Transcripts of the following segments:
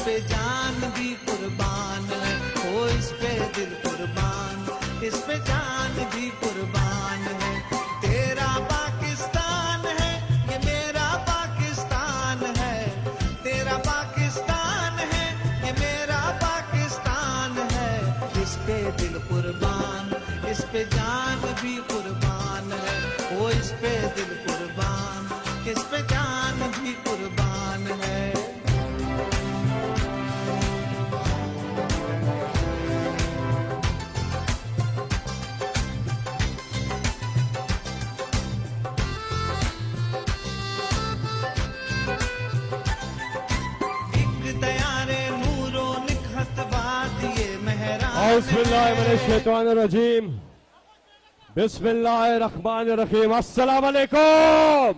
पे जान भी कुर्बान है, ओ इस पे दिल कुर्बान, इस पे जान भी कुर्बान है। तेरा पाकिस्तान है, ये मेरा पाकिस्तान है, तेरा पाकिस्तान है, ये मेरा पाकिस्तान है। इस पे दिल कुर्बान, इस पे जान भी कुर्बान है, ओ इस पे दिल कुर्बान, इस पे जान भी कुर्बान है। बिस्मिल्लाहिर्रहमानिर्रहीम, बिस्मिल्लाहिर्रहमानिर्रहीम। अस्सलाम वालेकुम।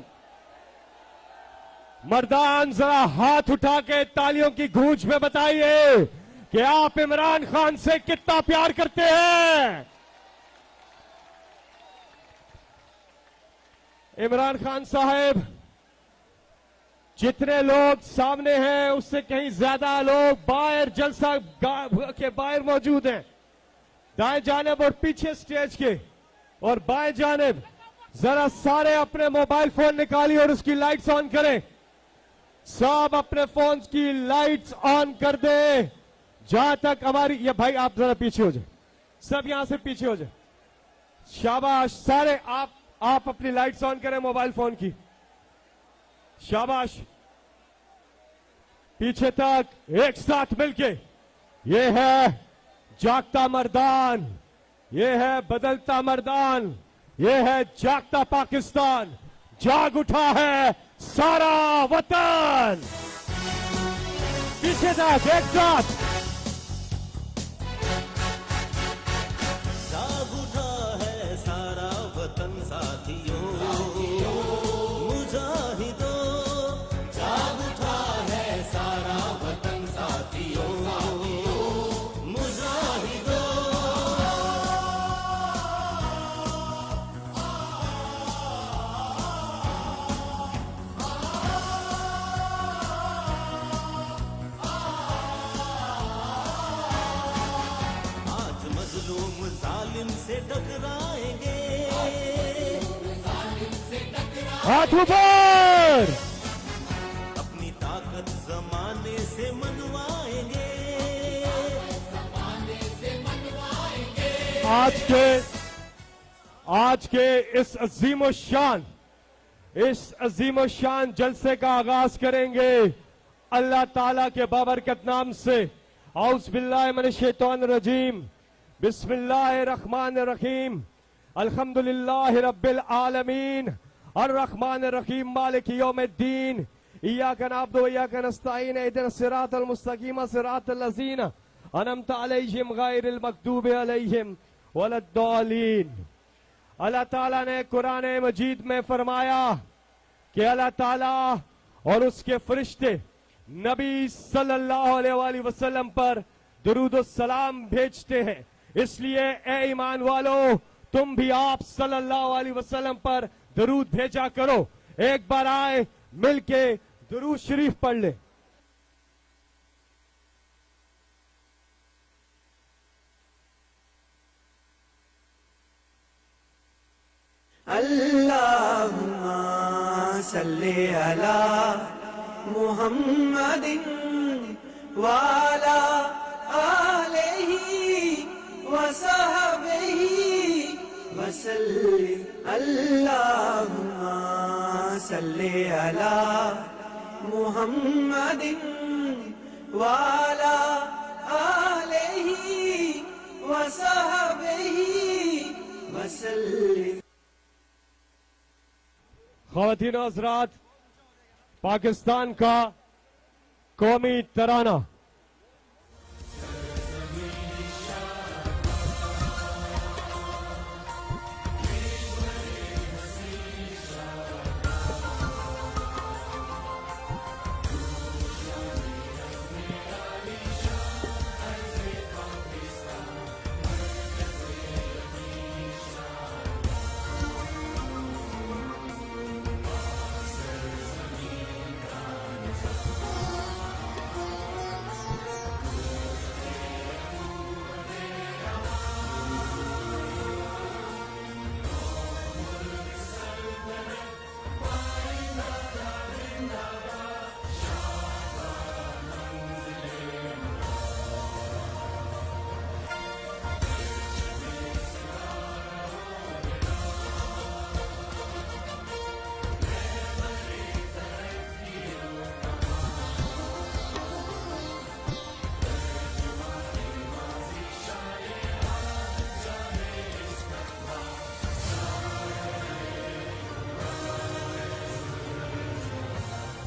मर्दान जरा हाथ उठा के तालियों की गूंज में बताइए कि आप इमरान खान से कितना प्यार करते हैं। इमरान खान साहब, जितने लोग सामने हैं उससे कहीं ज्यादा लोग बाहर जलसा के बाहर मौजूद हैं। दाएं जानिब और पीछे स्टेज के और बाएं जानिब जरा सारे अपने मोबाइल फोन निकालिए और उसकी लाइट्स ऑन करें। सब अपने फोन की लाइट्स ऑन कर दे। जहां तक हमारी ये भाई आप जरा पीछे हो जाए, सब यहां से पीछे हो जाए। शाबाश, सारे आप अपनी लाइट्स ऑन करें मोबाइल फोन की। शाबाश, पीछे तक एक साथ मिलके। ये है जागता मर्दान, ये है बदलता मर्दान, ये है जागता पाकिस्तान। जाग उठा है सारा वतन। पीछे तक एक साथ। जाग उठा है सारा वतन साथियों, मुजाहिदों। जाग उठा है सारा वतन साथियों, मुजाहिदों। आज मजलूम जालिम से टकराएंगे, हाथ ऊपर। अपनी ताकत जमाने से मनवाएंगे। आज के इस अजीमो शान जलसे का आगाज करेंगे अल्लाह ताला के बाबरकत नाम से। औज़ बिल्लाहि मिनश शैतानिर रजीम, बिस्मिल्लाहिर्रहमानिर्रहीम, अल्हम्दुलिल्लाहि रब्बिल आलमीन, अर्रहमानिर रहीम, मालिकि यौमिद्दीन, इय्याका नअबुदु व इय्याका नस्तईन, इहदिनस सिरातल मुस्तकीम, सिरातल लज़ीना अनअमता अलैहिम गैरिल मग़दूबि अलैहिम वलद्दालीन। अल्लाह ताला ने कुरान मजीद में फरमाया कि अल्लाह ताला और उसके फरिश्ते नबी सल्लल्लाहु अलैहि वसल्लम पर दुरूद और सलाम भेजते हैं। इसलिए ए ईमान वालों, तुम भी आप सल्लल्लाहु अलैहि वसल्लम पर दुरूद भेजा करो। एक बार आए मिलके दुरूद शरीफ पढ़ ले। अल्लाहुम्मा सल्ली अला मुहम्मदिन वाला आलिही वसहबिही वसल्लिम। अल्लाहुम्मा सल्ली अला मुहम्मदिन वाला आलिही वसहबिही वसल्लिम। ख़वातीन और हज़रात, पाकिस्तान का कौमी तराना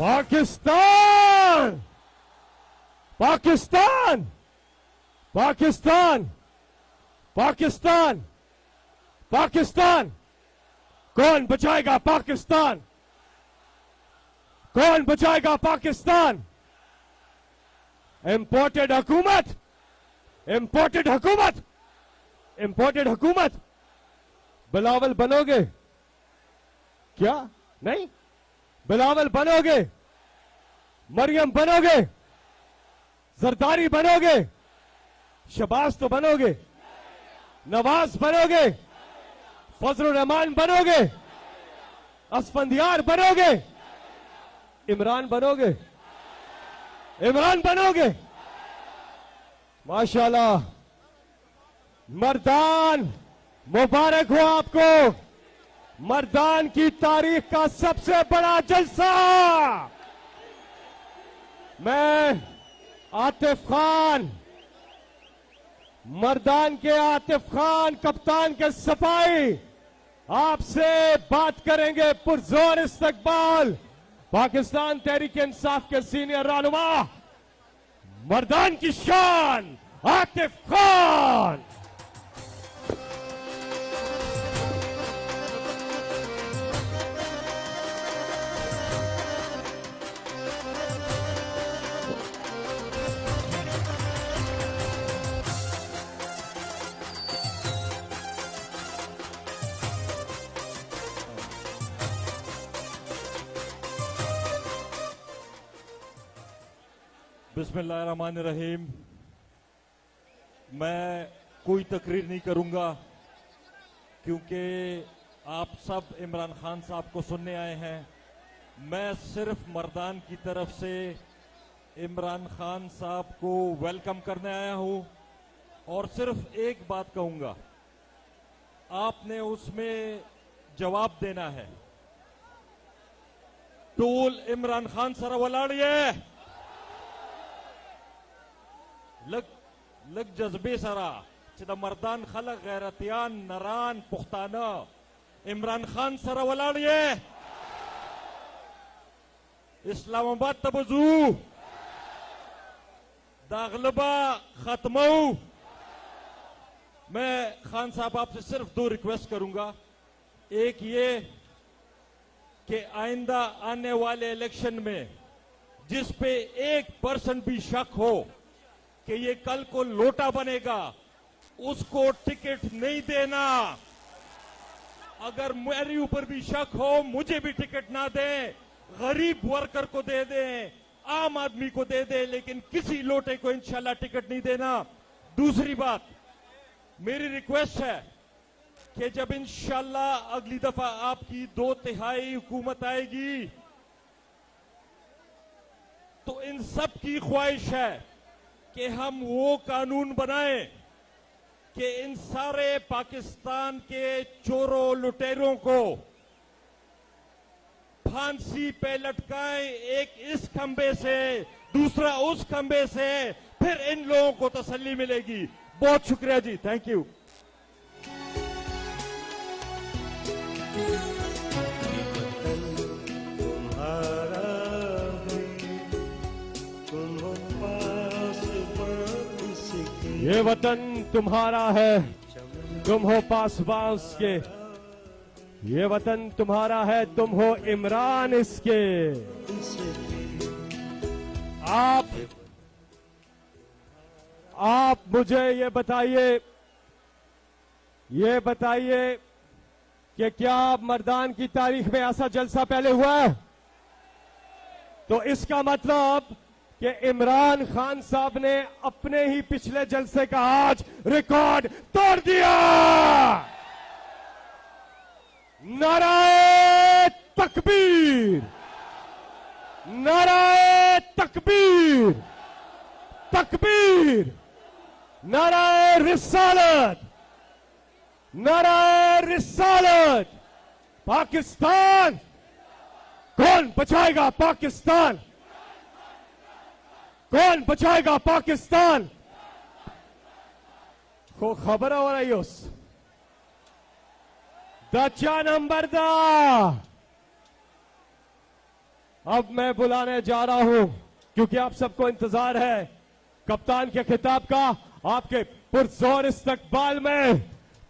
पाकिस्तान पाकिस्तान पाकिस्तान पाकिस्तान पाकिस्तान कौन बचाएगा पाकिस्तान? कौन बचाएगा पाकिस्तान? इंपोर्टेड हुकूमत, इंपोर्टेड हुकूमत, इंपोर्टेड हुकूमत। बिलावल बनोगे क्या? नहीं, बिलावल बनोगे, मरियम बनोगे, जरदारी बनोगे, शबाज तो बनोगे, नवाज बनोगे, फजलुर रहमान बनोगे, असफंदियार बनोगे, इमरान बनोगे, इमरान बनोगे। माशाल्लाह, मर्दान मुबारक हो आपको। मर्दान की तारीख का सबसे बड़ा जलसा। मैं आतिफ खान, मर्दान के आतिफ खान कप्तान के सफाई आपसे बात करेंगे। पुरजोर इस्तकबाल पाकिस्तान तहरीक इंसाफ के सीनियर रहनुमा मर्दान की शान आतिफ खान। बिस्मिल्लाहिर्रहमानिर्रहीम। मैं कोई तकरीर नहीं करूंगा क्योंकि आप सब इमरान खान साहब को सुनने आए हैं। मैं सिर्फ मर्दान की तरफ से इमरान खान साहब को वेलकम करने आया हूं और सिर्फ एक बात कहूंगा, आपने उसमें जवाब देना है। टोल इमरान खान सर वलाड़िए लग जज्बे सरा चिदा मर्दान खलक गैरतियान नरान पुख्ताना इमरान खान सरा वलाड़िए इस्लामाबाद तबजू दागलबा खत्मऊ। मैं खान साहब आपसे सिर्फ दो रिक्वेस्ट करूंगा। एक ये कि आइंदा आने वाले इलेक्शन में जिस पे 1% भी शक हो कि ये कल को लोटा बनेगा, उसको टिकट नहीं देना। अगर मेरे ऊपर भी शक हो, मुझे भी टिकट ना दें, गरीब वर्कर को दे दें, आम आदमी को दे दें, लेकिन किसी लोटे को इंशाल्लाह टिकट नहीं देना। दूसरी बात, मेरी रिक्वेस्ट है कि जब इंशाल्लाह अगली दफा आपकी 2/3 हुकूमत आएगी तो इन सब की ख्वाहिश है कि हम वो कानून बनाएं कि इन सारे पाकिस्तान के चोरों लुटेरों को फांसी पे लटकाएं, एक इस खंबे से दूसरा उस खंबे से, फिर इन लोगों को तसल्ली मिलेगी। बहुत शुक्रिया जी, थैंक यू। तुम्हारा है, तुम हो पास इसके। ये वतन तुम्हारा है, तुम हो पासबान के। ये वतन तुम्हारा है, तुम हो इमरान इसके। आप मुझे ये बताइए कि क्या मर्दान की तारीख में ऐसा जलसा पहले हुआ है? तो इसका मतलब कि इमरान खान साहब ने अपने ही पिछले जलसे का आज रिकॉर्ड तोड़ दिया। नाराए तकबीर, नाराए तकबीर, तकबीर, नाराए रिसालत, नाराए रिसालत। पाकिस्तान, कौन बचाएगा पाकिस्तान? कौन बचाएगा पाकिस्तान? को खबर हो रही उस दचा नंबर दा अब मैं बुलाने जा रहा हूं, क्योंकि आप सबको इंतजार है कप्तान के खिताब का। आपके पुरजोर इस्तकबाल में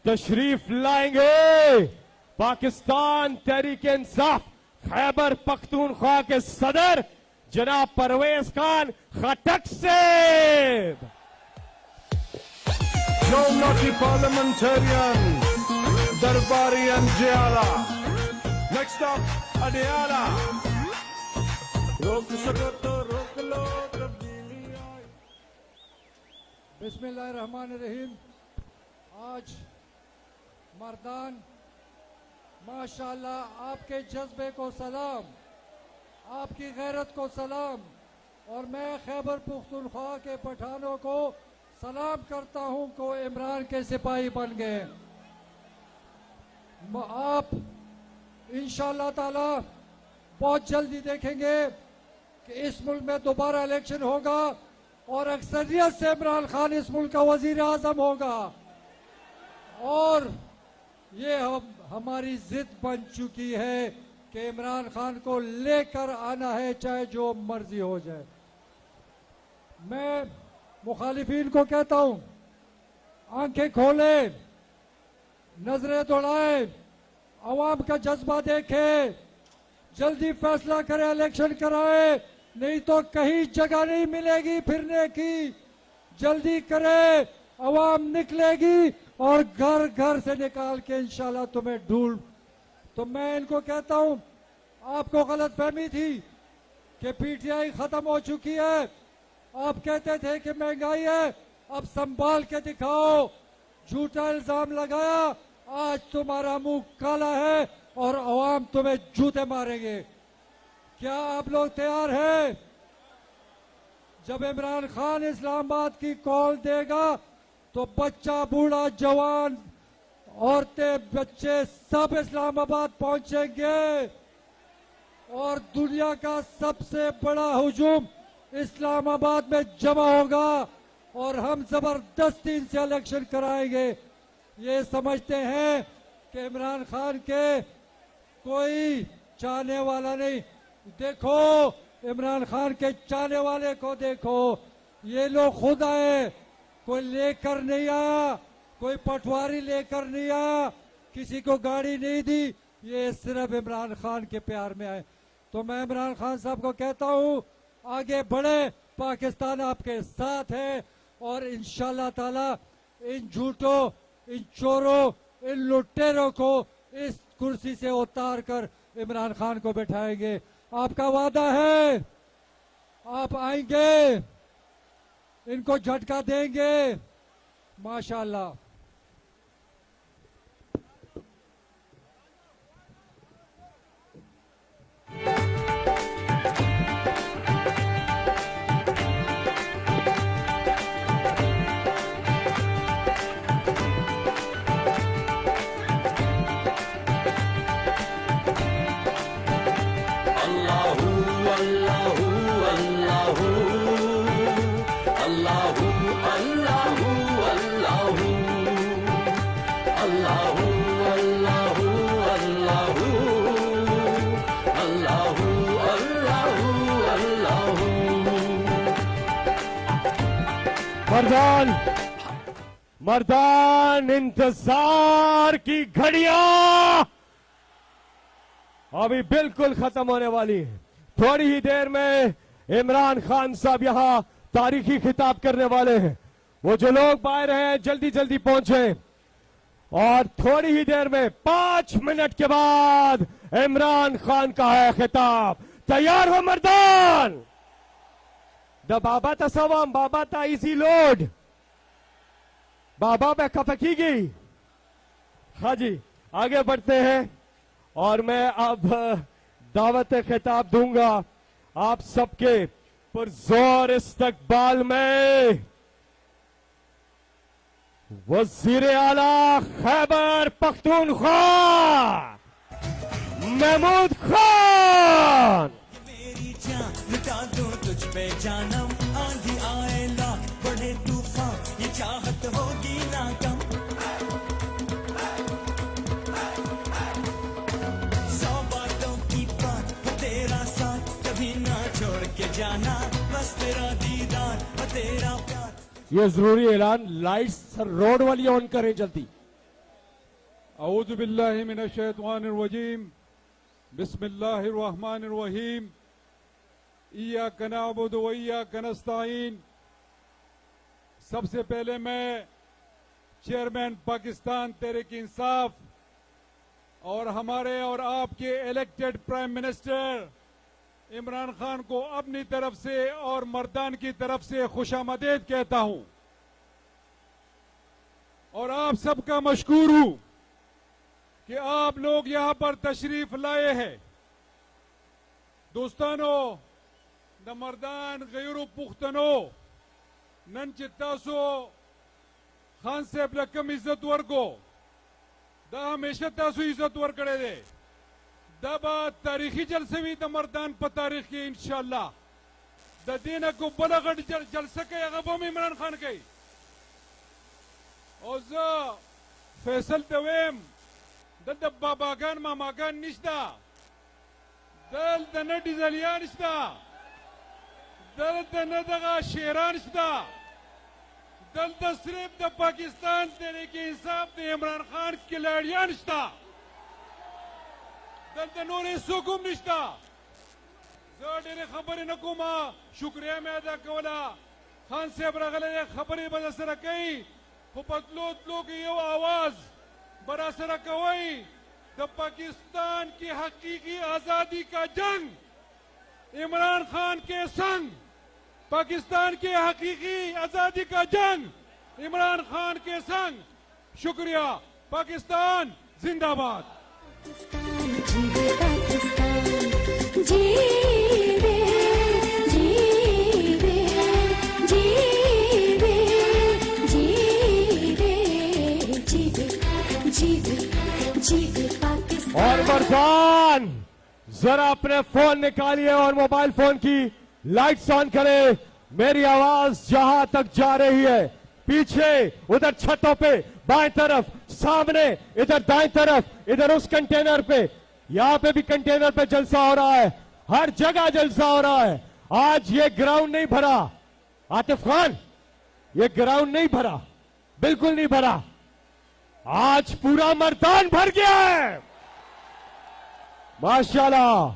तशरीफ लाएंगे पाकिस्तान तहरीक इंसाफ खैबर पख्तूनख्वा के सदर जनाब परवेज खान खटक से। No naughty parliamentarian, Darbari and Jiala. Next up, Adiala. रोक सको तो रोक लो तब्दीली आए। बिस्मिल्लाहिर्रहमानिर्रहीम। आज मर्दान माशाल्लाह आपके जज्बे को सलाम, आपकी गैरत को सलाम, और मैं खैबर पुख्तूनख्वा के पठानों को सलाम करता हूं को इमरान के सिपाही बन गए। आप इंशाअल्लाह ताला बहुत जल्दी देखेंगे कि इस मुल्क में दोबारा इलेक्शन होगा और अक्सरियत से इमरान खान इस मुल्क का वजीर आजम होगा। और ये हमारी जिद बन चुकी है कि इमरान खान को लेकर आना है, चाहे जो मर्जी हो जाए। मैं मुखालिफिन को कहता हूं, आंखें खोले, नजरें दौड़ाए, अवाम का जज्बा देखे, जल्दी फैसला करे, इलेक्शन कराए, नहीं तो कहीं जगह नहीं मिलेगी फिरने की। जल्दी करे, अवाम निकलेगी और घर घर से निकाल के इंशाल्लाह तुम्हें ढूंढ। तो मैं इनको कहता हूं, आपको गलत फहमी थी कि पीटीआई खत्म हो चुकी है। आप कहते थे कि महंगाई है, अब संभाल के दिखाओ। झूठा इल्जाम लगाया, आज तुम्हारा मुंह काला है और अवाम तुम्हें जूते मारेंगे। क्या आप लोग तैयार हैं? जब इमरान खान इस्लामाबाद की कॉल देगा तो बच्चा, बूढ़ा, जवान, औरतें, बच्चे सब इस्लामाबाद पहुंचेंगे और दुनिया का सबसे बड़ा हुजूम इस्लामाबाद में जमा होगा और हम जबरदस्ती इनसे इलेक्शन कराएंगे। ये समझते हैं कि इमरान खान के कोई चाहने वाला नहीं। देखो, इमरान खान के चाहने वाले को देखो, ये लोग खुद आए, कोई लेकर नहीं आया, कोई पटवारी लेकर नहीं आया, किसी को गाड़ी नहीं दी, ये सिर्फ इमरान खान के प्यार में आए। तो मैं इमरान खान साहब को कहता हूं, आगे बढ़े, पाकिस्तान आपके साथ है और इंशाल्लाह ताला इन झूठों, इन चोरों, इन लुटेरों को इस कुर्सी से उतार कर इमरान खान को बैठाएंगे। आपका वादा है, आप आएंगे, इनको झटका देंगे। माशाल्लाह। मर्दान इंतजार की घड़ियां अभी बिल्कुल खत्म होने वाली है। थोड़ी ही देर में इमरान खान साहब यहां तारीखी खिताब करने वाले हैं। वो जो लोग बाहर हैं जल्दी जल्दी पहुंचे और थोड़ी ही देर में 5 मिनट के बाद इमरान खान का है खिताब। तैयार हो मर्दान? द बाबा तसवाम बाबा ता इजी लोड बाबा पे खपकीगी। हाँ जी, आगे बढ़ते हैं और मैं अब दावत खिताब दूंगा आप सबके पुरजोर इस्तकबाल में वजीर आला खैबर पख्तूनख्वा महमूद खान। मेरी जान लुटा दूं तुझ पे जानम, आंधी आए लाख बढ़े तूफान, ये चाहत होगी ना कम। 100 बातों की बात, तेरा साथ जाना, बस तेरा दीदार व तेरा प्यार। ये जरूरी ऐलान, लाइट्स रोड वाली ऑन करें जल्दी। अऊज़ु बिल्लाहि मिनश शैतानिर रजीम, बिस्मिल्लाहिर रहमानिर रहीम, इय्याका नअबुदु व इय्याका नस्तईन। सबसे पहले मैं चेयरमैन पाकिस्तान तहरीक इंसाफ और हमारे और आपके elected prime minister Imran Khan को अपनी तरफ से और मर्दान की तरफ से खुशामदीद कहता हूं और आप सबका मशकूर हूं कि आप लोग यहां पर तशरीफ लाए हैं। दोस्तानो, न मर्दान गैरू पुख्तनो नन चित्तासो खान साहब लकम इज्जत वर्गो दा हमेशा तासु इज्जत वर करे दे दबा तारीखी जलसे भी द मर्दान पर तारीख की इंशाल्लाह द दिन को बलगढ़ जलसे के अगबम इमरान खान के ओजा फैसल तवेम द बाबागान मामागान निश्ता दल द नडिजलिया निश्ता दल द नदगा शेरान निश्ता दल द सिर्फ द पाकिस्तान तहरीक इंसाफ द इमरान खान खिलाड़ियां निश्ता दल द नूरे सुकुम निश्ता ज़ाडेरे खबरें नकुमा शुक्रिया में अदा कवला खान साहब रगले खबरें बदसर कई हुपतलो की यो आवाज बरासर कवई द पाकिस्तान की हकीकी आजादी का जंग इमरान खान के संग, पाकिस्तान के हकीकी आजादी का जंग इमरान खान के संग। शुक्रिया। पाकिस्तान जिंदाबाद। और मर्दान जरा अपने फोन निकालिए और मोबाइल फोन की लाइट्स ऑन करें। मेरी आवाज जहां तक जा रही है, पीछे उधर छतों पे बाएं तरफ, सामने इधर दाएं तरफ, इधर उस कंटेनर पे, यहां पे भी कंटेनर पे जलसा हो रहा है, हर जगह जलसा हो रहा है। आज ये ग्राउंड नहीं भरा आतिफ खान, ये ग्राउंड नहीं भरा, बिल्कुल नहीं भरा। आज पूरा मैदान भर गया है। माशाल्लाह,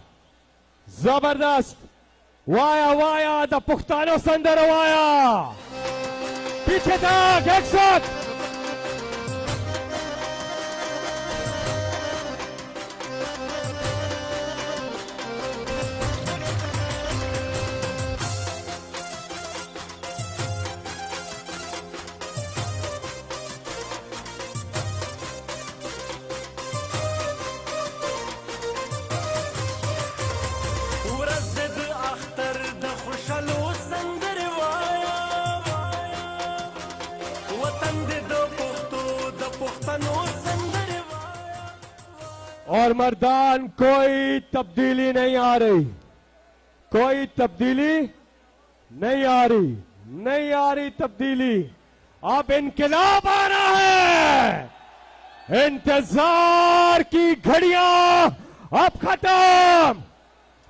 जबरदस्त। वाया वाया द पुख्तानो संदर वाया, पीछे तक एक साथ। और मर्दान कोई तब्दीली नहीं आ रही, कोई तब्दीली नहीं आ रही, नहीं आ रही तब्दीली। अब इनकलाब आ रहा है। इंतजार की घड़ियां अब खत्म।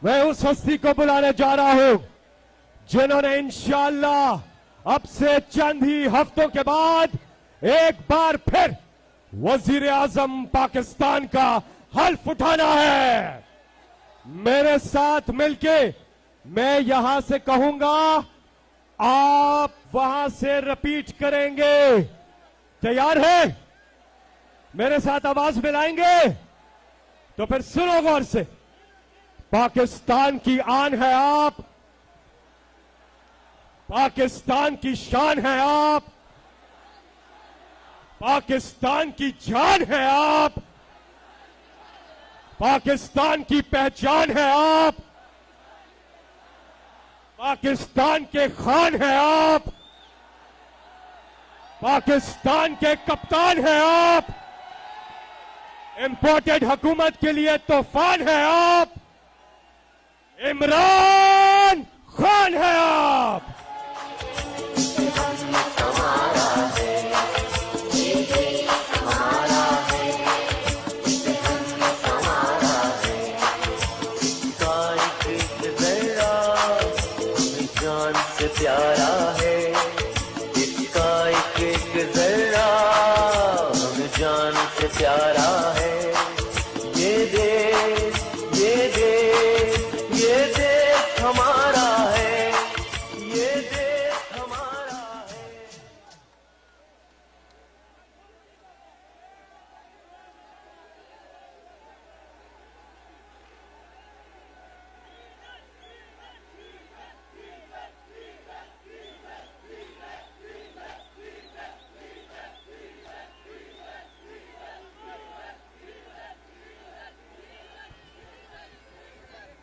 मैं उस हस्ती को बुलाने जा रहा हूं जिन्होंने इंशाअल्लाह अब से चंद ही हफ्तों के बाद एक बार फिर वजीर आजम पाकिस्तान का हल्फ उठाना है। मेरे साथ मिलके मैं यहां से कहूंगा, आप वहां से रिपीट करेंगे। तैयार है? मेरे साथ आवाज मिलाएंगे? तो फिर सुनो गौर से। पाकिस्तान की आन है आप, पाकिस्तान की शान है आप, पाकिस्तान की जान है आप, पाकिस्तान की पहचान है आप, पाकिस्तान के खान है आप, पाकिस्तान के कप्तान है आप, इंपोर्टेड हुकूमत के लिए तूफान है आप, इमरान खान है आप। प्यारा है, इसका एक एक जर्रा हम जान से प्यारा है। ये देश, ये देश, ये देश हमारा है, ये देश हमारा है।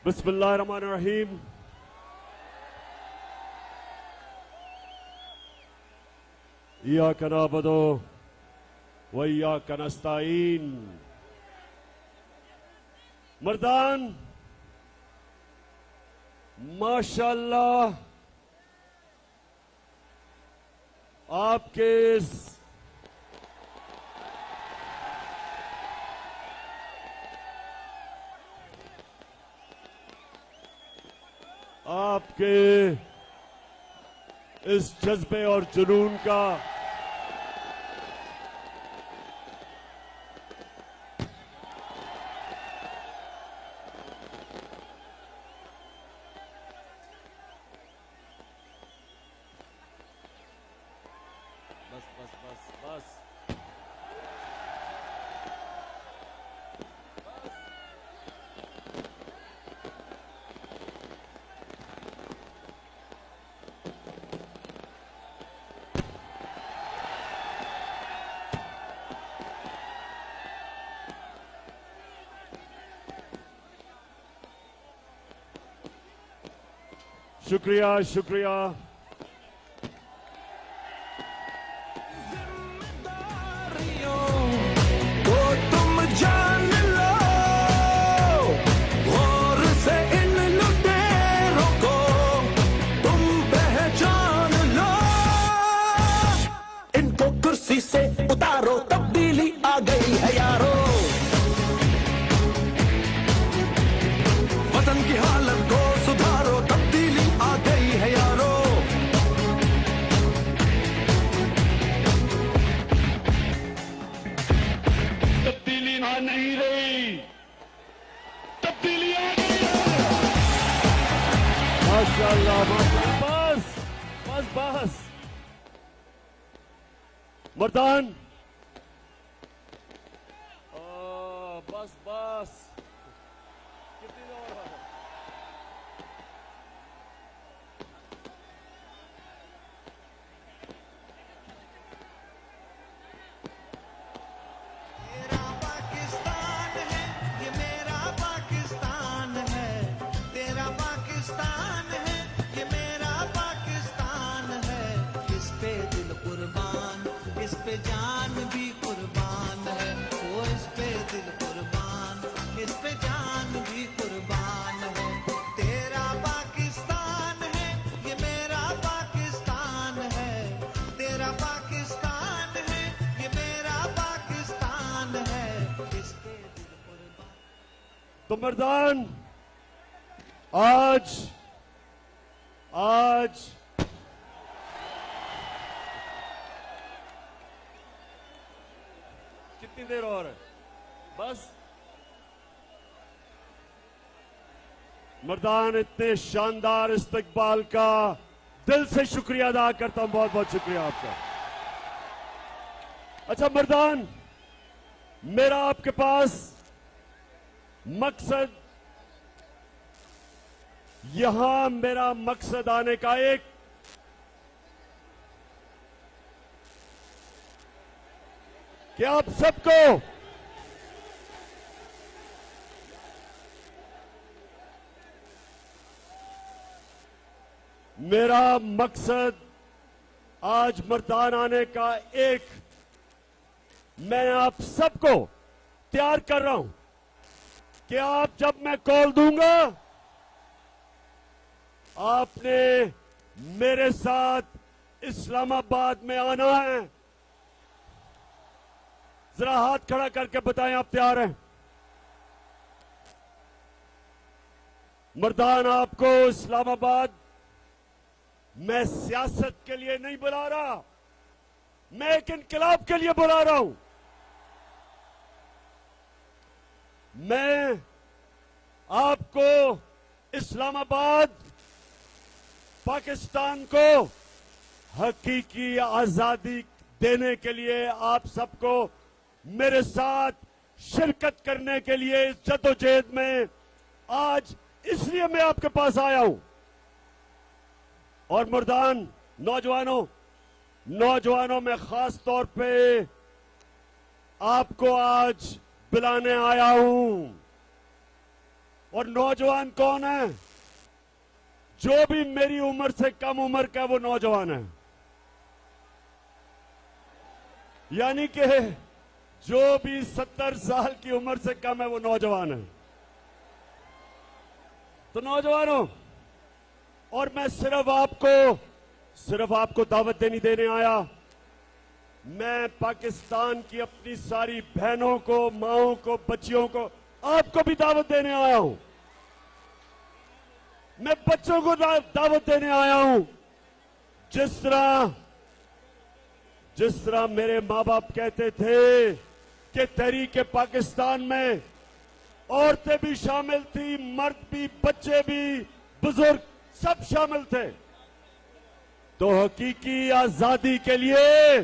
बिस्मिल्लाहिर्रहमानिर्रहीम। इय्याका नअबुदु व इय्याका नस्तईन। मर्दान, माशाअल्लाह आपके इस जज्बे और जुनून का बस शुक्रिया, शुक्रिया। तो तुम जान लो, गौर से इन लुटेरों को तुम पहचान लो। इनको कुर्सी से उतारो, तब्दीली आ गई है यारो। वतन की हालत को सुधारो, तब्दीली आ गई है यारो। तब्दीली ना नहीं रही, तब्दीली आ गई है। माशाअल्लाह, माशाअल्लाह। बस मर्दान, बस कितनी देर और है? तेरा पाकिस्तान है, ये मेरा पाकिस्तान है। तेरा पाकिस्तान है, ये मेरा पाकिस्तान है। इस पे दिल कुर्बान, इस पे जान भी कुर्बान है। वो इस पे दिल कुर्बान, इस पे जान भी कुर्बान है। तेरा पाकिस्तान है, ये मेरा पाकिस्तान है। तेरा पाकिस्तान है, ये मेरा पाकिस्तान है। इस पे दिल कुर्बान। तो मर्दान, आज कितनी देर और है? बस मर्दान, इतने शानदार इस्तकबाल का दिल से शुक्रिया अदा करता हूं। बहुत बहुत शुक्रिया आपका। अच्छा मर्दान, मेरा आपके पास मकसद, यहां मेरा मकसद आने का एक कि आप सबको मेरा मकसद आज मर्दान आने का एक, मैं आप सबको तैयार कर रहा हूं कि आप जब मैं कॉल दूंगा, आपने मेरे साथ इस्लामाबाद में आना है। जरा हाथ खड़ा करके बताएं आप तैयार हैं? मर्दान आपको इस्लामाबाद मैं सियासत के लिए नहीं बुला रहा, मैं एक इनकलाब के लिए बुला रहा हूं। मैं आपको इस्लामाबाद, पाकिस्तान को हकीकी आजादी देने के लिए आप सबको मेरे साथ शिरकत करने के लिए इस जद्दोजहद में आज इसलिए मैं आपके पास आया हूं। और मुर्दान नौजवानों में खास तौर पे आपको आज बुलाने आया हूं। और नौजवान कौन है? जो भी मेरी उम्र से कम उम्र का वो नौजवान है, यानी कि जो भी 70 साल की उम्र से कम है वो नौजवान है। तो नौजवानों, और मैं सिर्फ आपको दावत देने आया। मैं पाकिस्तान की अपनी सारी बहनों को, माओं को, बच्चियों को, आपको भी दावत देने आया हूं। मैं बच्चों को दावत देने आया हूं। जिस तरह मेरे मां बाप कहते थे कि तहरीक पाकिस्तान में औरतें भी शामिल थी, मर्द भी, बच्चे भी, बुजुर्ग सब शामिल थे। तो हकीकी आजादी के लिए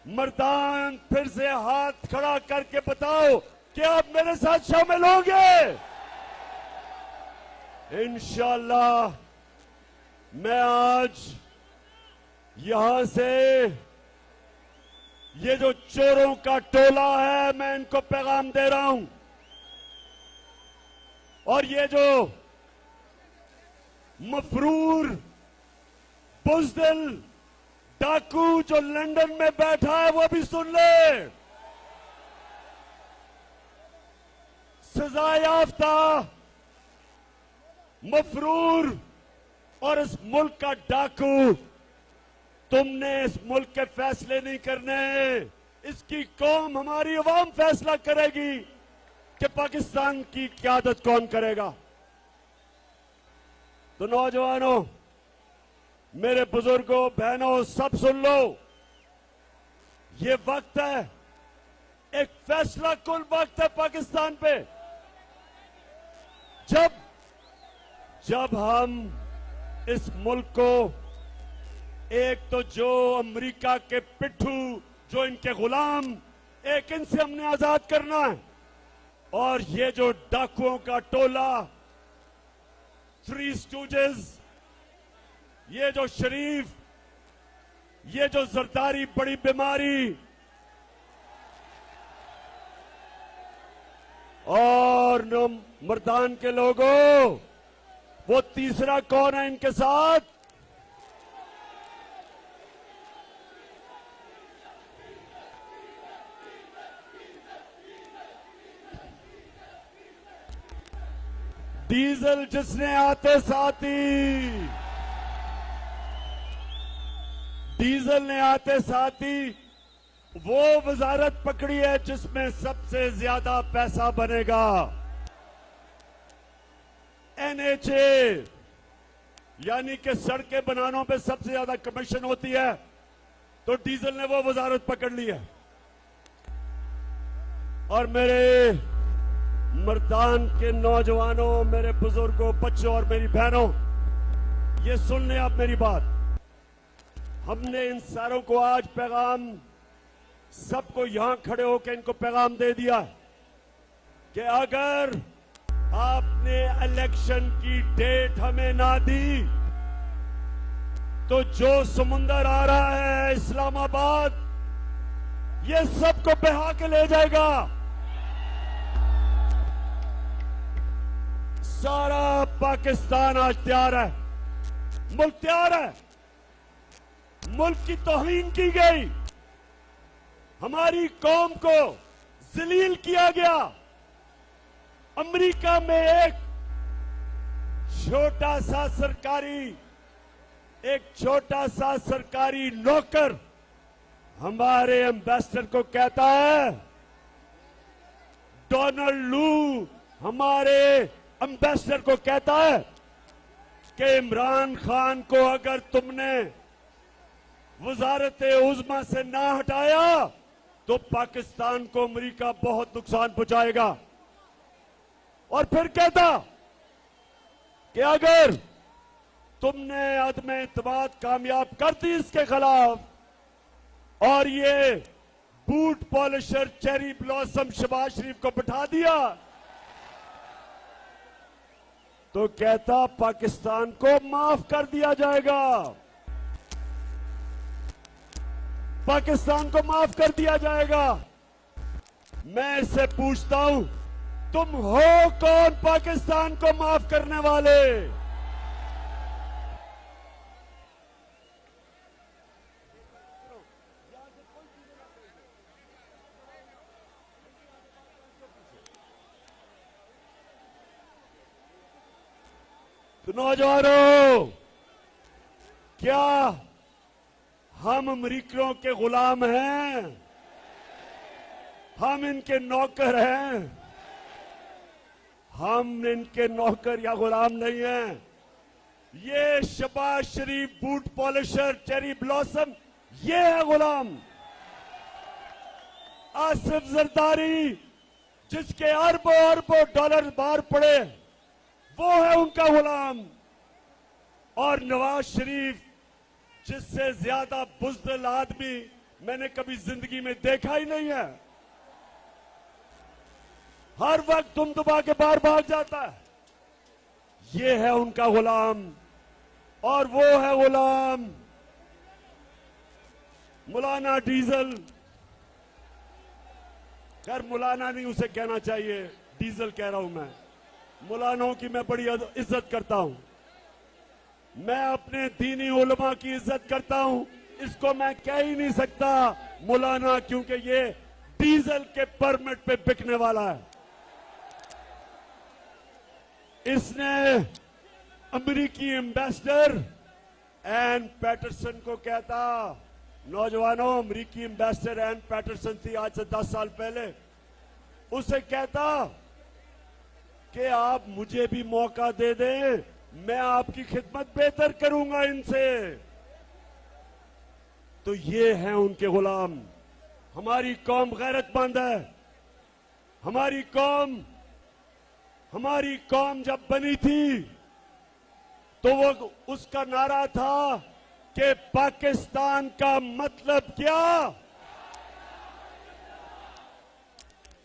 मर्दान फिर से हाथ खड़ा करके बताओ कि आप मेरे साथ शामिल होंगे। इंशाअल्लाह मैं आज यहां से ये जो चोरों का टोला है, मैं इनको पैगाम दे रहा हूं। और ये जो मफरूर, बुज़दिल, डाकू जो लंदन में बैठा है वो भी सुन ले। सजा याफ्ता मफरूर और इस मुल्क का डाकू, तुमने इस मुल्क के फैसले नहीं करने। इसकी कौम, हमारी अवाम फैसला करेगी कि पाकिस्तान की क़यादत कौन करेगा। तो नौजवानों, मेरे बुजुर्गों, बहनों, सब सुन लो। ये वक्त है, एक फैसला कुल वक्त है पाकिस्तान पे। जब हम इस मुल्क को, एक तो जो अमेरिका के पिट्ठू, जो इनके गुलाम, एक इनसे हमने आजाद करना है। और ये जो डाकुओं का टोला, थ्री स्टूजेस, ये जो शरीफ, ये जो जरदारी बड़ी बीमारी, और मर्दान के लोगों, वो तीसरा कौन है इनके साथ? डीजल जिसने आते साथ ही, डीजल ने आते साथ ही वो वजारत पकड़ी है जिसमें सबसे ज्यादा पैसा बनेगा। एनएचए, यानी कि सड़कें बनाने पे सबसे ज्यादा कमीशन होती है, तो डीजल ने वो वजारत पकड़ ली है। और मेरे मर्दान के नौजवानों, मेरे बुजुर्गों, बच्चों और मेरी बहनों, ये सुन लें आप मेरी बात। हमने इन सारों को आज पैगाम, सबको यहां खड़े होकर इनको पैगाम दे दिया कि अगर आपने इलेक्शन की डेट हमें ना दी तो जो समुंदर आ रहा है इस्लामाबाद, ये सबको बहा के ले जाएगा। सारा पाकिस्तान आज तैयार है, मुल्क तैयार है। मुल्क की तौहीन की गई, हमारी कौम को जलील किया गया। अमेरिका में एक छोटा सा सरकारी नौकर हमारे एम्बेसडर को कहता है, डोनाल्ड लू हमारे एम्बेसडर को कहता है कि इमरान खान को अगर तुमने वजारत उज़्मा से ना हटाया तो पाकिस्तान को अमेरिका बहुत नुकसान पहुंचाएगा। और फिर कहता कि अगर तुमने अदम इत्मीनान कामयाब कर दी इसके खिलाफ और ये boot polisher cherry blossom Shahbaz Sharif को बिठा दिया तो कहता पाकिस्तान को माफ कर दिया जाएगा, पाकिस्तान को माफ कर दिया जाएगा। मैं इससे पूछता हूं, तुम हो कौन पाकिस्तान को माफ करने वाले? तो नौजवानों, क्या हम अमरीकियों के गुलाम हैं? हम इनके नौकर हैं? हम इनके नौकर या गुलाम नहीं हैं। ये शहबाज शरीफ बूट पॉलिशर चेरी ब्लॉसम ये है गुलाम। आसिफ जरदारी जिसके अरबों अरबों डॉलर बाहर पड़े वो है उनका गुलाम। और नवाज शरीफ जिससे ज्यादा बुज़दिल आदमी मैंने कभी जिंदगी में देखा ही नहीं है। हर वक्त तुम दबा के बाहर भाग जाता है। ये है उनका गुलाम। और वो है गुलाम मौलाना डीजल। खैर मौलाना नहीं उसे कहना चाहिए, डीजल कह रहा हूं मैं। मौलानाओं की मैं बड़ी इज्जत करता हूं। मैं अपने दीनी उलमा की इज्जत करता हूं। इसको मैं कह ही नहीं सकता मौलाना, क्योंकि ये डीजल के परमिट पे बिकने वाला है। इसने अमेरिकी एम्बेसडर एन पैटरसन को कहता, नौजवानों, अमेरिकी एम्बेसडर एन पैटरसन थी आज से 10 साल पहले, उसे कहता कि आप मुझे भी मौका दे दें, मैं आपकी खिदमत बेहतर करूंगा इनसे। तो ये हैं उनके गुलाम। हमारी कौम गैरतमंद है। हमारी कौम जब बनी थी तो वो उसका नारा था कि पाकिस्तान का मतलब क्या?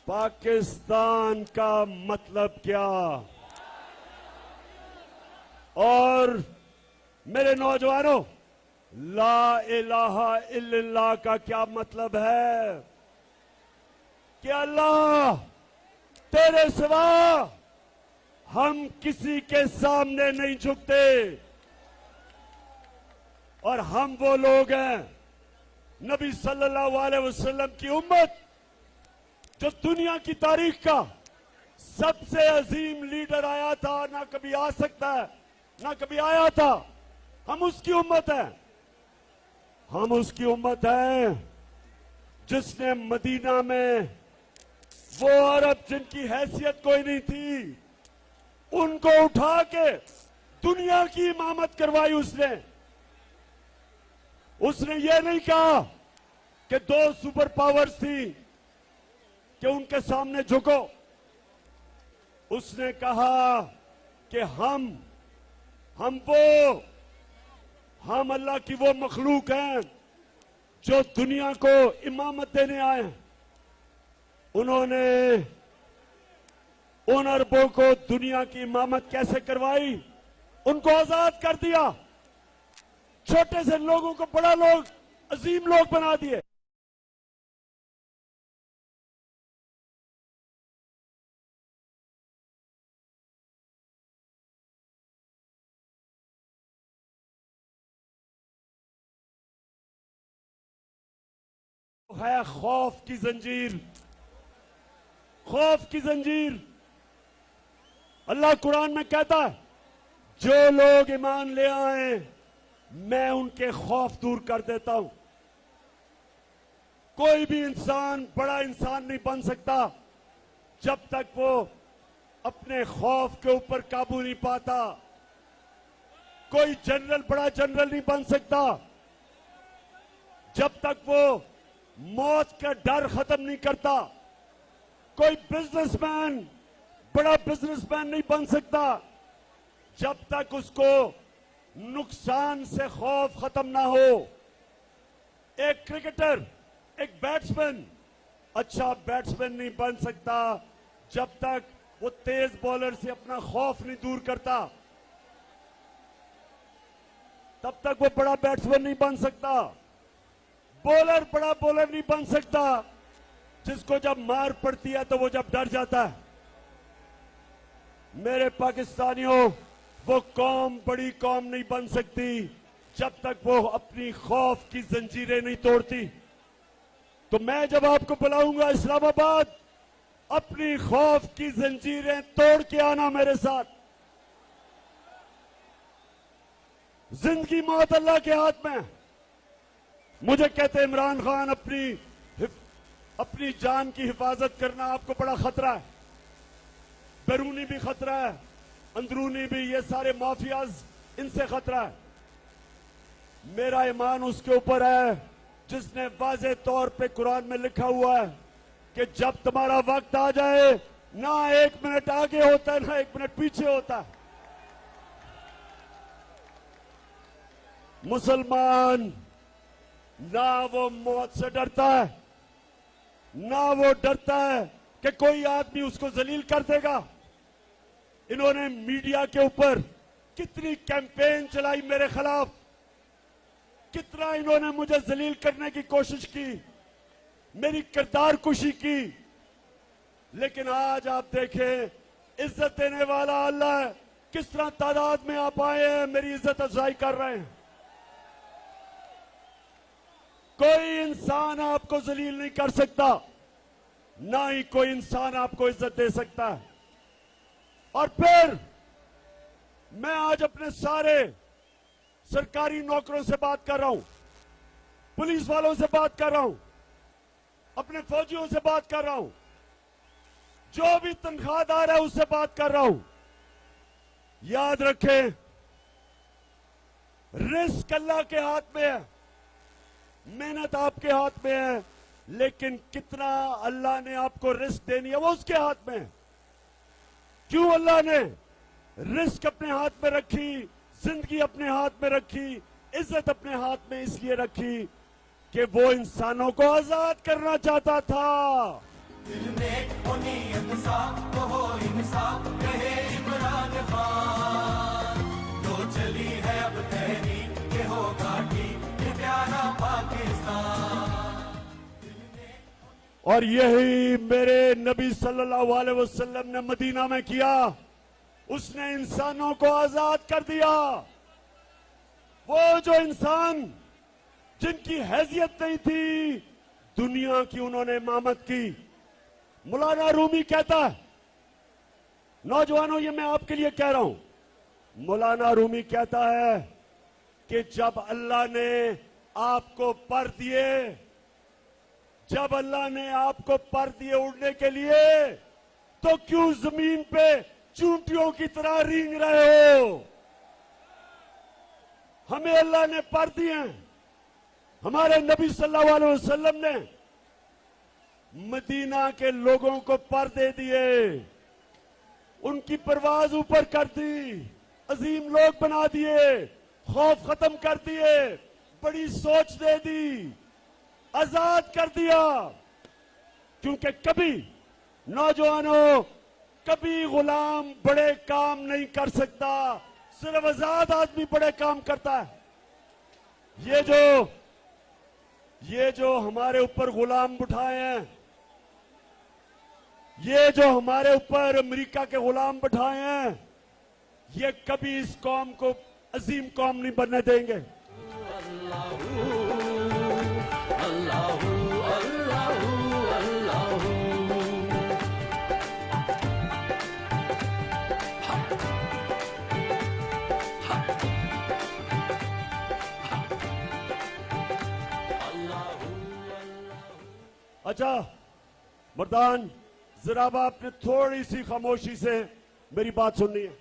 पाकिस्तान का मतलब क्या? और मेरे नौजवानों, ला इलाहा इल्लल्लाह का क्या मतलब है? कि अल्लाह तेरे सिवा हम किसी के सामने नहीं झुकते। और हम वो लोग हैं, नबी सल्लल्लाहु अलैहि वसल्लम की उम्मत, जो दुनिया की तारीख का सबसे अजीम लीडर आया था, ना कभी आ सकता है, ना कभी आया था। हम उसकी उम्मत है। हम उसकी उम्मत है जिसने मदीना में वो अरब जिनकी हैसियत कोई नहीं थी, उनको उठा के दुनिया की इमामत करवाई। उसने ये नहीं कहा कि 2 सुपर पावर्स थी कि उनके सामने झुको। उसने कहा कि हम अल्लाह की वो मखलूक हैं जो दुनिया को इमामत देने आए हैं। उन्होंने उन अरबों को दुनिया की इमामत कैसे करवाई? उनको आजाद कर दिया। छोटे से लोगों को बड़ा लोग, अजीम लोग बना दिए। है खौफ की जंजीर। खौफ की जंजीर। अल्लाह कुरान में कहता है, जो लोग ईमान ले आए मैं उनके खौफ दूर कर देता हूं। कोई भी इंसान बड़ा इंसान नहीं बन सकता जब तक वो अपने खौफ के ऊपर काबू नहीं पाता। कोई जनरल बड़ा जनरल नहीं बन सकता जब तक वो मौत का डर खत्म नहीं करता। कोई बिजनेसमैन बड़ा बिजनेसमैन नहीं बन सकता जब तक उसको नुकसान से खौफ खत्म ना हो। एक क्रिकेटर, एक बैट्समैन अच्छा बैट्समैन नहीं बन सकता जब तक वो तेज बॉलर से अपना खौफ नहीं दूर करता। तब तक वो बड़ा बैट्समैन नहीं बन सकता। बॉलर बड़ा बॉलर नहीं बन सकता जिसको जब मार पड़ती है तो वो जब डर जाता है। मेरे पाकिस्तानियों, वो कौम बड़ी कौम नहीं बन सकती जब तक वो अपनी खौफ की जंजीरें नहीं तोड़ती। तो मैं जब आपको बुलाऊंगा इस्लामाबाद, अपनी खौफ की जंजीरें तोड़ के आना मेरे साथ। जिंदगी मौत अल्लाह के हाथ में। मुझे कहते इमरान खान अपनी जान की हिफाजत करना आपको बड़ा खतरा है। बैरूनी भी खतरा है, अंदरूनी भी। ये सारे माफियाज, इनसे खतरा है। मेरा ईमान उसके ऊपर है जिसने वाज़े तौर पे कुरान में लिखा हुआ है कि जब तुम्हारा वक्त आ जाए, ना 1 मिनट आगे होता है ना 1 मिनट पीछे होता है। मुसलमान ना वो मौत से डरता है, ना वो डरता है कि कोई आदमी उसको जलील कर देगा। इन्होंने मीडिया के ऊपर कितनी कैंपेन चलाई मेरे खिलाफ, कितना इन्होंने मुझे जलील करने की कोशिश की, मेरी किरदार कुशी की। लेकिन आज आप देखें, इज्जत देने वाला अल्लाह है। किस तरह तादाद में आप आए हैं, मेरी इज्जत अफजाई कर रहे हैं। कोई इंसान आपको जलील नहीं कर सकता, ना ही कोई इंसान आपको इज्जत दे सकता है। और फिर मैं आज अपने सारे सरकारी नौकरों से बात कर रहा हूं, पुलिस वालों से बात कर रहा हूं, अपने फौजियों से बात कर रहा हूं, जो भी तनख्वाहदार है उससे बात कर रहा हूं। याद रखें, रिस्क अल्लाह के हाथ में है, मेहनत आपके हाथ में है, लेकिन कितना अल्लाह ने आपको रिस्क देनी है वो उसके हाथ में है। क्यों अल्लाह ने रिस्क अपने हाथ में रखी, जिंदगी अपने हाथ में रखी, इज्जत अपने हाथ में इसलिए रखी कि वो इंसानों को आजाद करना चाहता था। दिल में हो नीयत साफ, तो हो इंसाफ, कहे इमरान खान। तो चली है अब तहरीक, ये होगा ठीक, ये प्यारा पाकिस्तान। और यही मेरे नबी सल्लल्लाहु अलैहि वसल्लम ने मदीना में किया। उसने इंसानों को आजाद कर दिया। वो जो इंसान जिनकी हैसियत नहीं थी, दुनिया की उन्होंने इमामत की। मौलाना रूमी कहता है, नौजवानों ये मैं आपके लिए कह रहा हूं, मौलाना रूमी कहता है कि जब अल्लाह ने आपको पर दिए, जब अल्लाह ने आपको पर दिए उड़ने के लिए, तो क्यों जमीन पे चूंटियों की तरह रेंग रहे हो? हमें अल्लाह ने पर दिए हैं। हमारे नबी सल्लल्लाहु अलैहि वसल्लम ने मदीना के लोगों को पर दे दिए, उनकी परवाज ऊपर कर दी, अजीम लोग बना दिए, खौफ खत्म कर दिए, बड़ी सोच दे दी, आजाद कर दिया। क्योंकि कभी नौजवानों, कभी गुलाम बड़े काम नहीं कर सकता, सिर्फ आजाद आदमी बड़े काम करता है। ये जो हमारे ऊपर गुलाम बिठाए हैं, ये जो हमारे ऊपर अमेरिका के गुलाम बिठाए हैं, ये कभी इस कौम को अजीम कौम नहीं बनने देंगे। अच्छा मर्दान, जरा आपने थोड़ी सी खामोशी से मेरी बात सुननी है।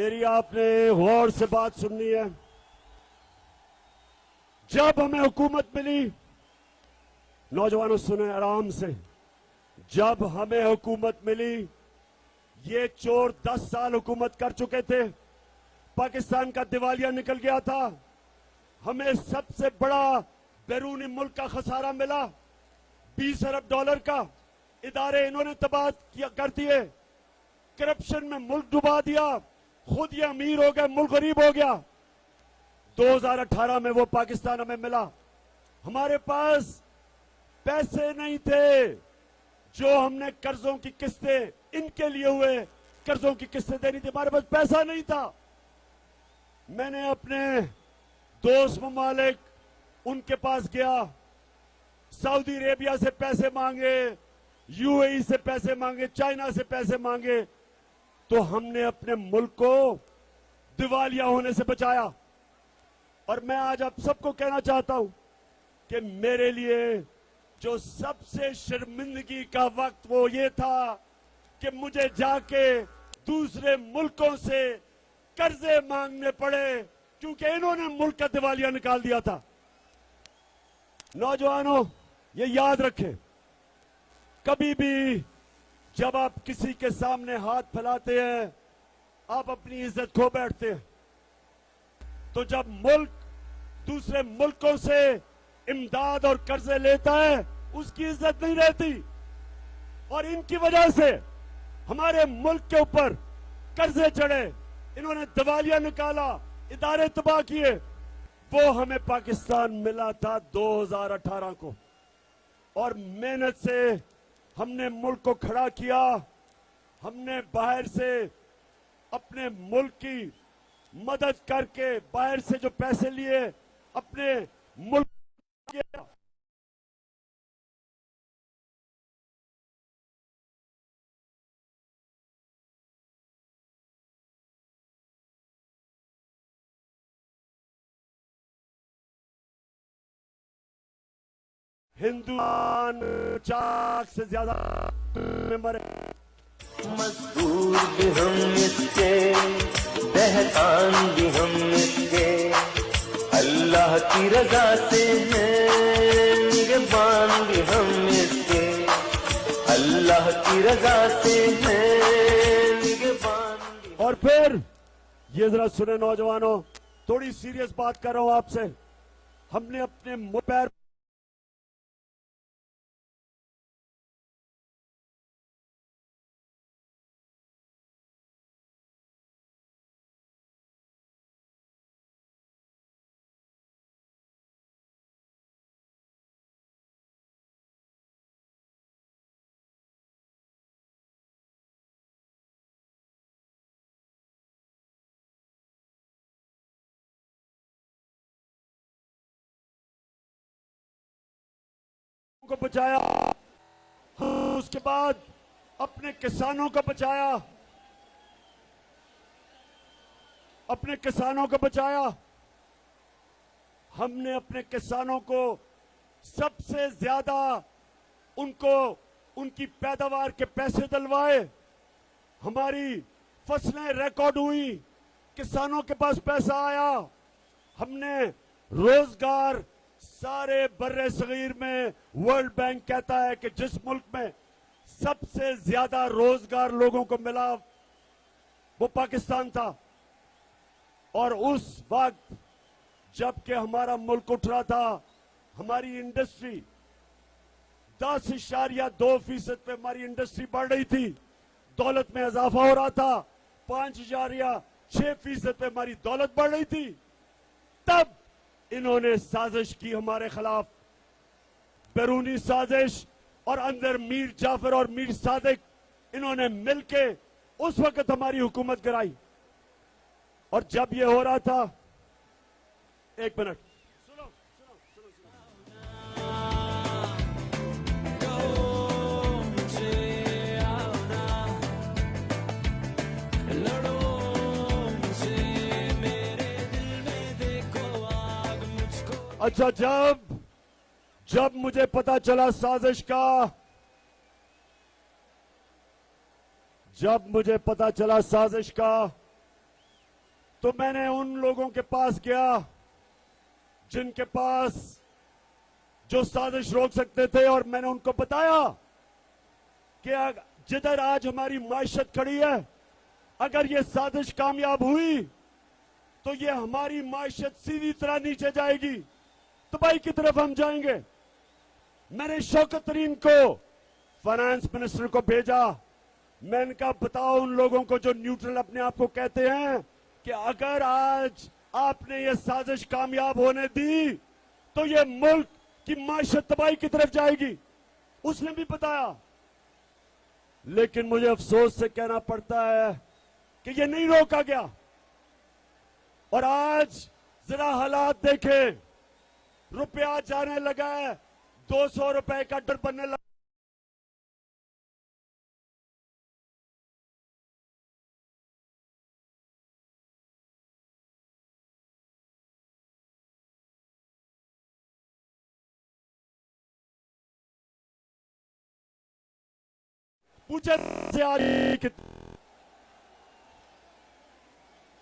मेरी आपने गौर से बात सुननी है। जब हमें हुकूमत मिली, नौजवानों सुने आराम से, जब हमें हुकूमत मिली, ये चोर 10 साल हुकूमत कर चुके थे, पाकिस्तान का दिवालिया निकल गया था, हमें सबसे बड़ा बैरूनी मुल्क का खसारा मिला, 20 अरब डॉलर का। इदारे इन्होंने तबाह कर दिए, करप्शन में मुल्क डुबा दिया, खुद ये अमीर हो गए, मुल्क गरीब हो गया। 2018 में वो पाकिस्तान हमें मिला, हमारे पास पैसे नहीं थे जो हमने कर्जों की किस्तें, इनके लिए हुए कर्जों की किस्तें देनी थी, हमारे पास पैसा नहीं था। मैंने अपने दोस्त ममालिक उनके पास गया, सऊदी अरेबिया से पैसे मांगे, यूएई से पैसे मांगे, चाइना से पैसे मांगे, तो हमने अपने मुल्क को दिवालिया होने से बचाया। और मैं आज आप सबको कहना चाहता हूं कि मेरे लिए जो सबसे शर्मिंदगी का वक्त वो ये था कि मुझे जाके दूसरे मुल्कों से कर्जे मांगने पड़े, क्योंकि इन्होंने मुल्क का दिवालिया निकाल दिया था। नौजवानों, ये याद रखें, कभी भी जब आप किसी के सामने हाथ फैलाते हैं, आप अपनी इज्जत खो बैठते हैं। तो जब मुल्क दूसरे मुल्कों से इमदाद और कर्जे लेता है, उसकी इज्जत नहीं रहती। और इनकी वजह से हमारे मुल्क के ऊपर कर्जे चढ़े, इन्होंने दिवालिया निकाला, इदारे तबाह किए। वो हमें पाकिस्तान मिला था 2018 को, और मेहनत से हमने मुल्क को खड़ा किया। हमने बाहर से अपने मुल्क की मदद करके, बाहर से जो पैसे लिए, अपने मुल्क किया। हिंदुस्तान चाक से ज्यादा में मरे। मजबूर भी हम इसके, दहकान भी हम इसके, अल्लाह की रजा से हैं निगहबान भी हम इसके, अल्लाह की रजा से हैं निगहबान भी। और फिर ये जरा सुने नौजवानों, थोड़ी सीरियस बात कर रहा हूं आपसे। हमने अपने मुंह पैर को बचाया, उसके बाद अपने किसानों को बचाया, अपने किसानों को बचाया। हमने अपने किसानों को सबसे ज्यादा उनको उनकी पैदावार के पैसे दिलवाए, हमारी फसलें रिकॉर्ड हुई, किसानों के पास पैसा आया। हमने रोजगार सारे बर्रे सगीर में, वर्ल्ड बैंक कहता है कि जिस मुल्क में सबसे ज्यादा रोजगार लोगों को मिला वो पाकिस्तान था। और उस वक्त जबकि हमारा मुल्क उठ रहा था, हमारी इंडस्ट्री 10.2% पे हमारी इंडस्ट्री बढ़ रही थी, दौलत में इजाफा हो रहा था, 5.6% पे हमारी दौलत बढ़ रही थी। तब इन्होंने साजिश की हमारे खिलाफ, बैरूनी साजिश, और अंदर मीर जाफर और मीर सादिक इन्होंने मिलके उस वक्त हमारी हुकूमत गिराई। और जब ये हो रहा था, एक मिनट सुनो, अच्छा, जब मुझे पता चला साजिश का, जब मुझे पता चला साजिश का, तो मैंने उन लोगों के पास गया जिनके पास जो साजिश रोक सकते थे, और मैंने उनको बताया कि जिधर आज हमारी मायशत खड़ी है, अगर ये साजिश कामयाब हुई तो ये हमारी मायशत सीधी तरह नीचे जाएगी, तबाही की तरफ हम जाएंगे। मैंने शौकत तरीन को, फाइनेंस मिनिस्टर को भेजा। मैंने कहा बताओ उन लोगों को जो न्यूट्रल अपने आप को कहते हैं कि अगर आज आपने ये साजिश कामयाब होने दी तो ये मुल्क की मायशत तबाही की तरफ जाएगी। उसने भी बताया, लेकिन मुझे अफसोस से कहना पड़ता है कि ये नहीं रोका गया। और आज जरा हालात देखें, रुपया जाने लगा है, 200 रुपए का डर बनने लगा। पूछे से आज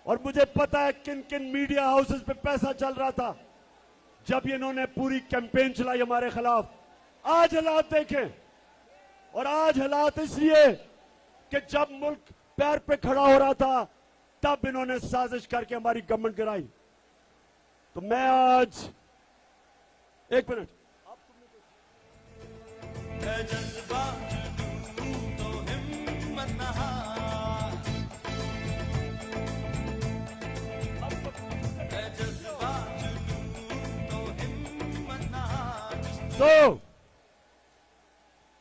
और मुझे पता है किन किन मीडिया हाउसेस पे पैसा चल रहा था जब इन्होंने पूरी कैंपेन चलाई हमारे खिलाफ। आज हालात देखें, और आज हालात इसलिए कि जब मुल्क पैर पे खड़ा हो रहा था तब इन्होंने साजिश करके हमारी गवर्नमेंट गिराई। तो मैं आज एक मिनट, तो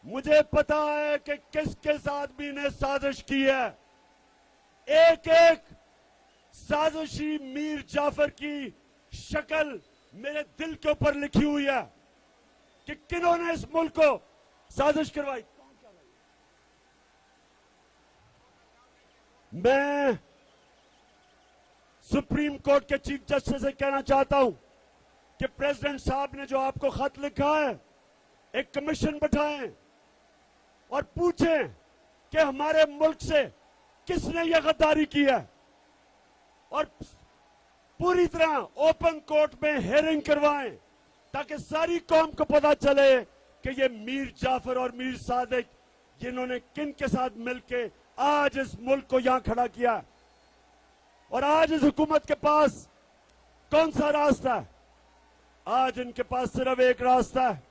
मुझे पता है कि किस किस आदमी ने साजिश की है। एक एक साजिशी मीर जाफर की शक्ल मेरे दिल के ऊपर लिखी हुई है कि किन्होंने इस मुल्क को साजिश करवाई। मैं सुप्रीम कोर्ट के चीफ जस्टिस से कहना चाहता हूं कि प्रेसिडेंट साहब ने जो आपको खत लिखा है, एक कमीशन बैठाएं और पूछें कि हमारे मुल्क से किसने यह गद्दारी की है, और पूरी तरह ओपन कोर्ट में हेयरिंग करवाएं ताकि सारी कौम को पता चले कि ये मीर जाफर और मीर सादिक जिन्होंने किन के साथ मिलके आज इस मुल्क को यहां खड़ा किया। और आज इस हुकूमत के पास कौन सा रास्ता है? आज इनके पास सिर्फ एक रास्ता है।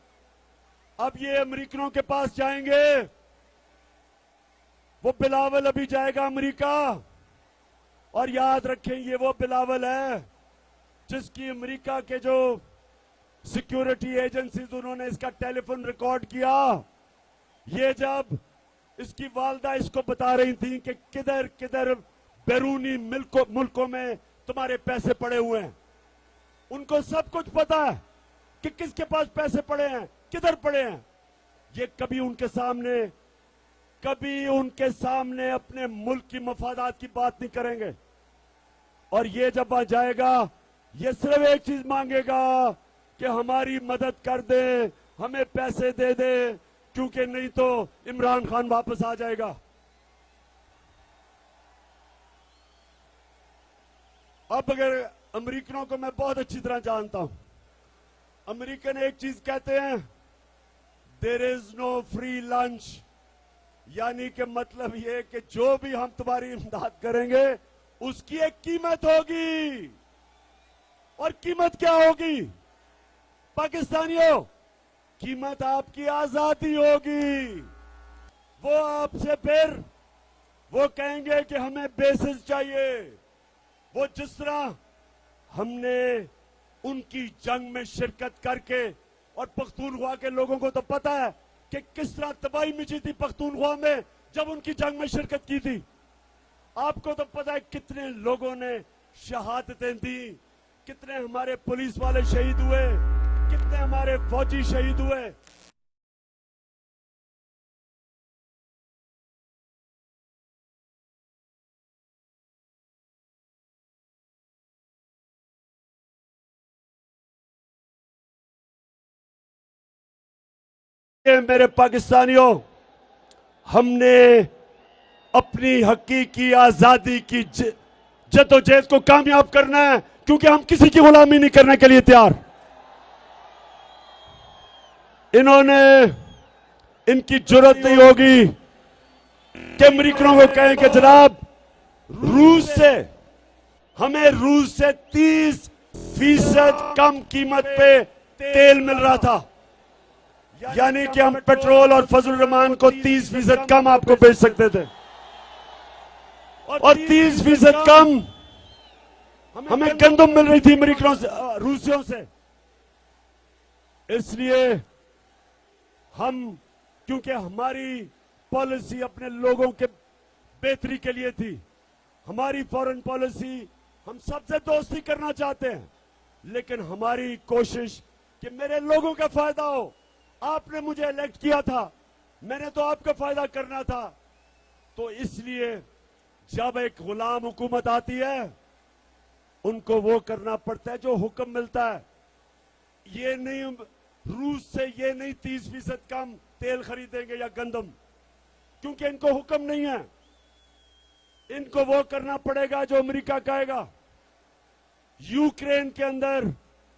अब ये अमेरिकनों के पास जाएंगे, वो बिलावल अभी जाएगा अमेरिका, और याद रखें ये वो बिलावल है जिसकी अमेरिका के जो सिक्योरिटी एजेंसीज उन्होंने इसका टेलीफोन रिकॉर्ड किया। ये जब इसकी वालदा इसको बता रही थी कि किधर किधर बैरूनी मुल्कों में तुम्हारे पैसे पड़े हुए हैं, उनको सब कुछ पता है कि किसके पास पैसे पड़े हैं, किधर पड़े हैं। ये कभी उनके सामने अपने मुल्क की मफादात की बात नहीं करेंगे। और ये जब आ जाएगा, ये सिर्फ एक चीज मांगेगा कि हमारी मदद कर दे, हमें पैसे दे दे, क्योंकि नहीं तो इमरान खान वापस आ जाएगा। अब अगर अमेरिकनों को मैं बहुत अच्छी तरह जानता हूं, अमेरिकन एक चीज कहते हैं, there is no free lunch, यानी कि मतलब ये कि जो भी हम तुम्हारी इमदाद करेंगे उसकी एक कीमत होगी। और कीमत क्या होगी पाकिस्तानियों? कीमत आपकी आजादी होगी। वो आपसे फिर वो कहेंगे कि हमें बेसिस चाहिए। वो जिस तरह हमने उनकी जंग में शिरकत करके, और पख्तूनख्वा के लोगों को तो पता है कि किस तरह तबाही मची थी पख्तूनख्वा में जब उनकी जंग में शिरकत की थी। आपको तो पता है कितने लोगों ने शहादतें दी, कितने हमारे पुलिस वाले शहीद हुए, कितने हमारे फौजी शहीद हुए। मेरे पाकिस्तानियों, हमने अपनी हकीकी आजादी की जद्दोजहद को कामयाब करना है, क्योंकि हम किसी की गुलामी नहीं करने के लिए तैयार। इन्होंने, इनकी जरूरत नहीं होगी कि अमेरिकनों को कहें कि जनाब हमें रूस से 30% कम कीमत पे तेल मिल रहा था, यानी कि हम पेट्रोल और फजल रहमान को 30% कम आपको बेच सकते थे, और 30% कम हमें गंदम मिल रही थी अमेरिकनों से, रूसियों से। इसलिए हम, क्योंकि हमारी पॉलिसी अपने लोगों के बेहतरी के लिए थी, हमारी फॉरेन पॉलिसी, हम सबसे दोस्ती करना चाहते हैं, लेकिन हमारी कोशिश कि मेरे लोगों का फायदा हो। आपने मुझे इलेक्ट किया था, मैंने तो आपका फायदा करना था। तो इसलिए जब एक गुलाम हुकूमत आती है, उनको वो करना पड़ता है जो हुक्म मिलता है। ये नहीं, रूस से ये नहीं 30% कम तेल खरीदेंगे या गंदम, क्योंकि इनको हुक्म नहीं है। इनको वो करना पड़ेगा जो अमेरिका कहेगा। यूक्रेन के अंदर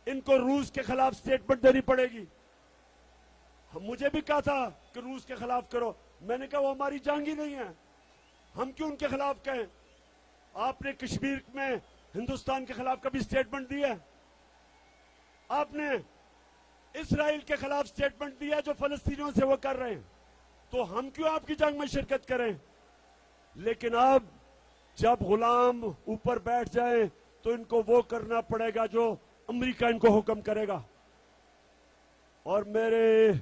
इनको रूस के खिलाफ स्टेटमेंट देनी पड़ेगी। मुझे भी कहा था कि रूस के खिलाफ करो, मैंने कहा वो हमारी जंग ही नहीं है, हम क्यों उनके खिलाफ कहें। आपने कश्मीर में हिंदुस्तान के खिलाफ कभी स्टेटमेंट दिया है? आपने इसराइल के खिलाफ स्टेटमेंट दिया जो फलस्तीनियों से वो कर रहे हैं, तो हम क्यों आपकी जंग में शिरकत करें। लेकिन अब जब गुलाम ऊपर बैठ जाए तो इनको वो करना पड़ेगा जो अमेरिका इनको हुक्म करेगा। और मेरे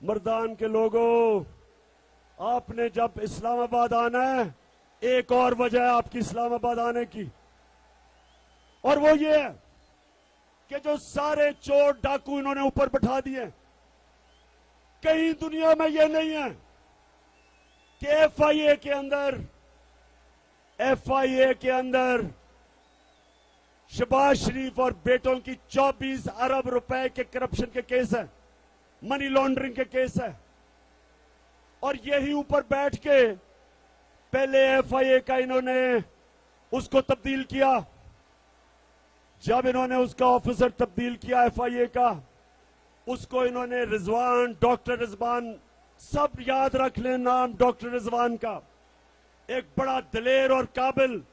मर्दान के लोगों, आपने जब इस्लामाबाद आना है, एक और वजह है आपकी इस्लामाबाद आने की, और वो ये है कि जो सारे चोर डाकू इन्होंने ऊपर बैठा दिए, कहीं दुनिया में ये नहीं है कि एफआईए के अंदर शहबाज शरीफ और बेटों की 24 अरब रुपए के करप्शन के केस है, मनी लॉन्ड्रिंग के केस है। और यही ऊपर बैठ के पहले एफआईए का इन्होंने उसको तब्दील किया। जब इन्होंने उसका ऑफिसर तब्दील किया एफआईए का, उसको इन्होंने रिजवान, डॉक्टर रिजवान, सब याद रख लें नाम डॉक्टर रिजवान का, एक बड़ा दिलेर और काबिल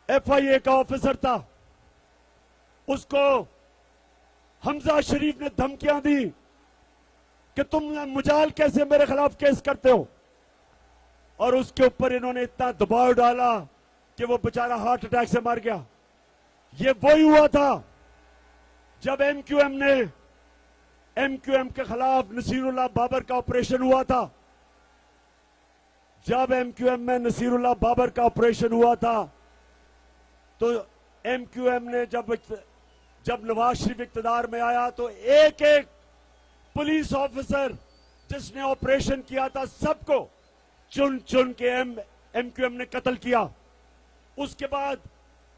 एफआईए का ऑफिसर था। उसको हमजा शरीफ ने धमकियां दी कि तुम मुजाल कैसे मेरे खिलाफ केस करते हो, और उसके ऊपर इन्होंने इतना दबाव डाला कि वो बेचारा हार्ट अटैक से मर गया। ये वही हुआ था जब एमक्यूएम के खिलाफ नसीरुल्लाह बाबर का ऑपरेशन हुआ था। जब एमक्यूएम में नसीरुल्लाह बाबर का ऑपरेशन हुआ था, तो एमक्यूएम ने जब नवाज शरीफ इक्तदार में आया, तो एक एक पुलिस ऑफिसर जिसने ऑपरेशन किया था, सबको चुन चुन के एमक्यूएम ने कत्ल किया। उसके बाद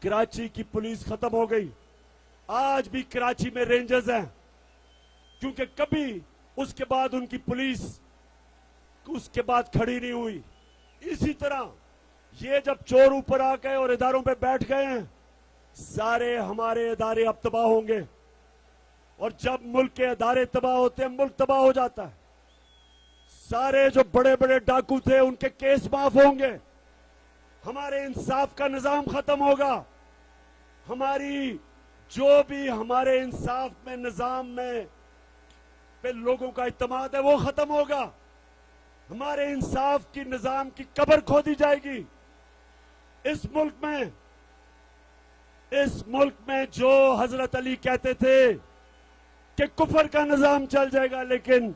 कराची की पुलिस खत्म हो गई। आज भी कराची में रेंजर्स हैं, क्योंकि कभी उसके बाद उनकी पुलिस उसके बाद खड़ी नहीं हुई। इसी तरह ये जब चोर ऊपर आ गए और इदारों पे बैठ गए हैं, सारे हमारे इदारे अब तबाह होंगे। और जब मुल्क के इदारे तबाह होते हैं, मुल्क तबाह हो जाता है। सारे जो बड़े बड़े डाकू थे, उनके केस माफ होंगे, हमारे इंसाफ का निजाम खत्म होगा, हमारी जो भी हमारे इंसाफ में, निजाम में पे लोगों का इत्मीनान है, वो खत्म होगा। हमारे इंसाफ की, निजाम की कब्र खोदी जाएगी। इस मुल्क में जो हजरत अली कहते थे कि कुफर का निजाम चल जाएगा, लेकिन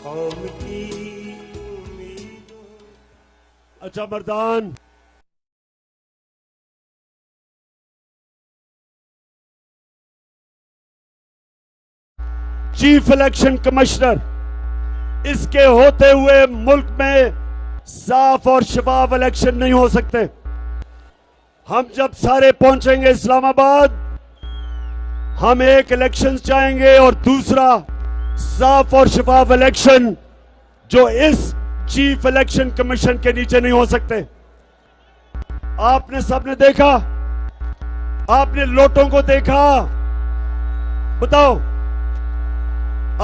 कौम की उम्मीद। अच्छा मर्दान, चीफ इलेक्शन कमिश्नर इसके होते हुए मुल्क में साफ और शफाफ इलेक्शन नहीं हो सकते। हम जब सारे पहुंचेंगे इस्लामाबाद, हम एक इलेक्शन चाहेंगे और दूसरा साफ और शफाफ इलेक्शन जो इस चीफ इलेक्शन कमीशन के नीचे नहीं हो सकते। आपने सबने देखा, आपने लोटों को देखा, बताओ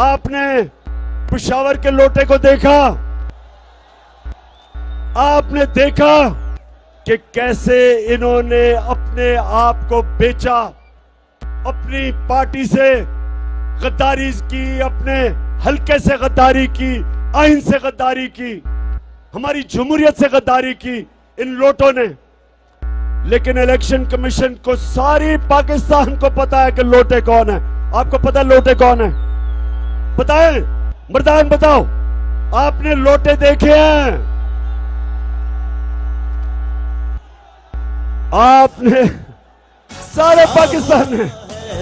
आपने पेशावर के लोटे को देखा, आपने देखा कि कैसे इन्होंने अपने आप को बेचा, अपनी पार्टी से गद्दारी की, अपने हल्के से गद्दारी की, आइन से गद्दारी की, हमारी जमहूरियत से गद्दारी की इन लोटों ने। लेकिन इलेक्शन कमीशन को सारी पाकिस्तान को पता है कि लोटे कौन है। आपको पता है लोटे कौन है? बताएं, मर्दान बताओ, आपने लोटे देखे हैं? आपने सारे पाकिस्तान में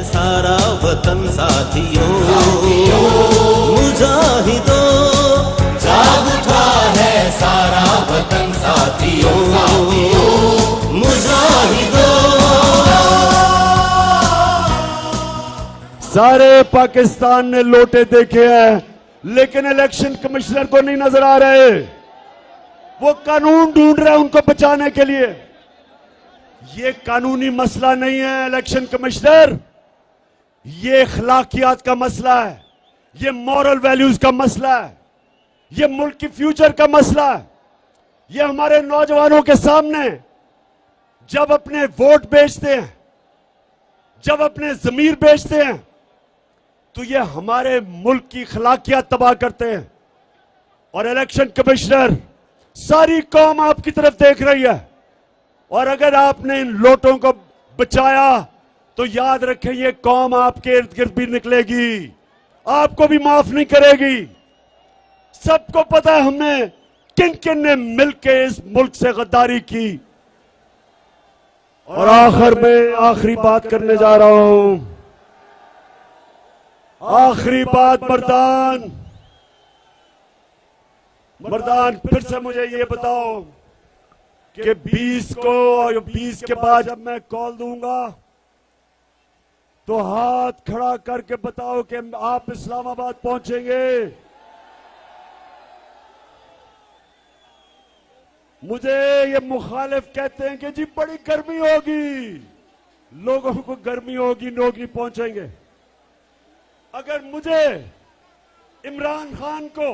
सारा वतन साथियों मुजाहिदों जाग उठा है, सारा वतन साथियों मुजाहिदों। सारे पाकिस्तान ने लोटे देखे हैं, लेकिन इलेक्शन कमिश्नर को नहीं नजर आ रहे। वो कानून ढूंढ रहे हैं उनको बचाने के लिए। ये कानूनी मसला नहीं है इलेक्शन कमिश्नर, ये अखलाकियात का मसला है, ये मॉरल वैल्यूज का मसला है, ये मुल्क की फ्यूचर का मसला है। ये हमारे नौजवानों के सामने जब अपने वोट बेचते हैं, जब अपने जमीर बेचते हैं, तो ये हमारे मुल्क की अखलाकियात तबाह करते हैं। और इलेक्शन कमिश्नर, सारी कौम आपकी तरफ देख रही है, और अगर आपने इन लोटों को बचाया तो याद रखें ये कौम आपके इर्द गिर्द भी निकलेगी, आपको भी माफ नहीं करेगी। सबको पता है हमने किन किन ने मिलकर इस मुल्क से गद्दारी की। और आखिर में आखिरी बात करने जा रहा हूं, आखिरी बात मर्दान, मर्दान फिर से मुझे ये बताओ कि 20 को और 20 के बाद जब मैं कॉल दूंगा तो हाथ खड़ा करके बताओ कि आप इस्लामाबाद पहुंचेंगे। मुझे ये मुखालिफ कहते हैं कि जी बड़ी गर्मी होगी, लोगों को गर्मी होगी, लोग नहीं पहुंचेंगे। अगर मुझे इमरान खान को,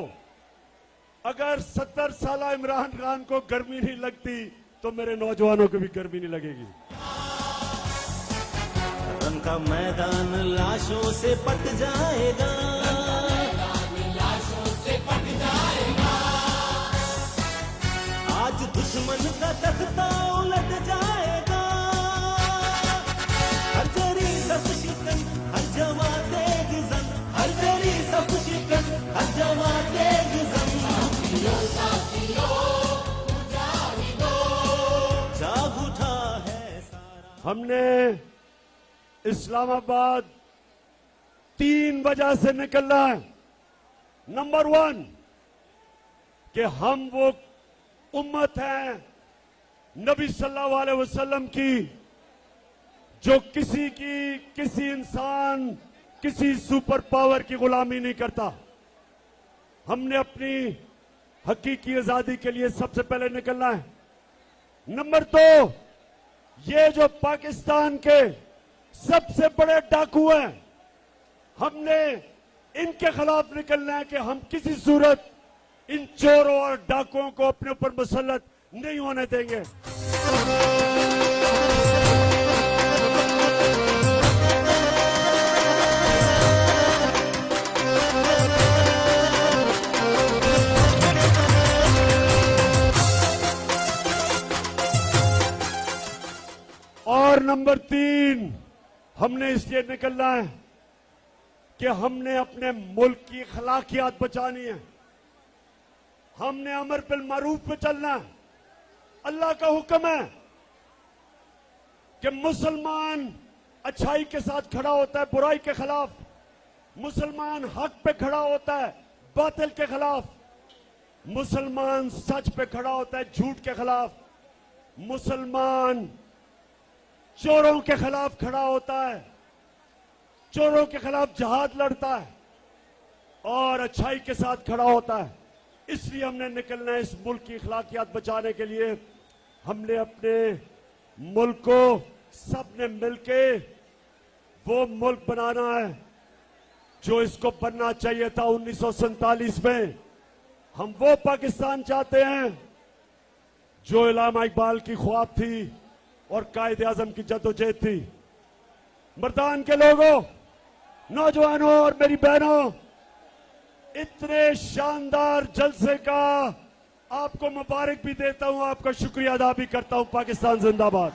अगर 70 साल इमरान खान को गर्मी नहीं लगती तो मेरे नौजवानों को भी गर्मी नहीं लगेगी। रन का मैदान लाशों से पट जाएगा, लाशों से पट जाएगा। आज दुश्मन का तख्ता उलट जाएगा। हर जरी सब शिकन, हर जवा तेग जन, हर जरी सब शिकन, हर जवा तेग जन। जाग उठा है सारा। हमने इस्लामाबाद 3 वजह से निकलना है। नंबर 1 कि हम वो उम्मत हैं नबी सल्लल्लाहु अलैहि वसल्लम की जो किसी इंसान, किसी सुपर पावर की गुलामी नहीं करता। हमने अपनी हकीकी आजादी के लिए सबसे पहले निकलना है। नंबर 2, ये जो पाकिस्तान के सबसे बड़े डाकू हैं, हमने इनके खिलाफ निकलना है कि हम किसी सूरत इन चोरों और डाकुओं को अपने ऊपर मुसल्लत नहीं होने देंगे। और नंबर 3, हमने इसलिए निकलना है कि हमने अपने मुल्क की अखलाकियात बचानी है। हमने अमर बिल मारूफ पे चलना है। अल्लाह का हुक्म है कि मुसलमान अच्छाई के साथ खड़ा होता है बुराई के खिलाफ, मुसलमान हक पे खड़ा होता है, बातिल के खिलाफ, मुसलमान सच पे खड़ा होता है झूठ के खिलाफ, मुसलमान चोरों के खिलाफ खड़ा होता है, चोरों के खिलाफ जहाद लड़ता है और अच्छाई के साथ खड़ा होता है। इसलिए हमने निकलना है इस मुल्क की अखलाकियात बचाने के लिए। हमने अपने मुल्क को सबने मिलके वो मुल्क बनाना है जो इसको बनना चाहिए था 1947 में। हम वो पाकिस्तान चाहते हैं जो इलामा इकबाल की ख्वाब थी और कायदे आजम की जद्दोजहद थी। मर्दान के लोगों, नौजवानों और मेरी बहनों, इतने शानदार जलसे का आपको मुबारक भी देता हूं, आपका शुक्रिया अदा भी करता हूं। पाकिस्तान जिंदाबाद।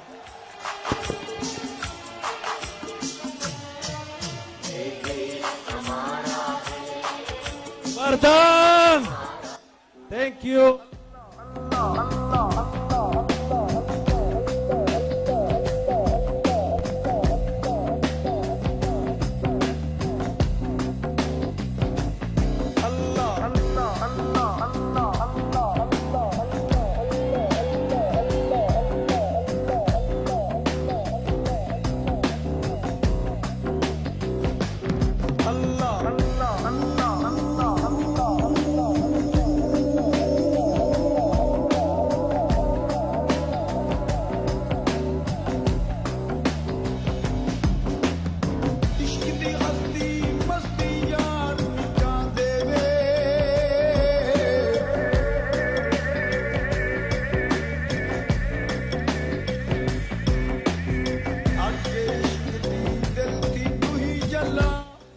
Mardan, thank you.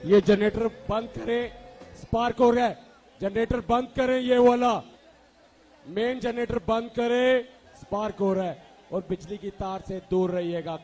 ये जनरेटर बंद करें, स्पार्क हो रहा है। जनरेटर बंद करें, ये वाला मेन जनरेटर बंद करें, स्पार्क हो रहा है। और बिजली की तार से दूर रहिएगा।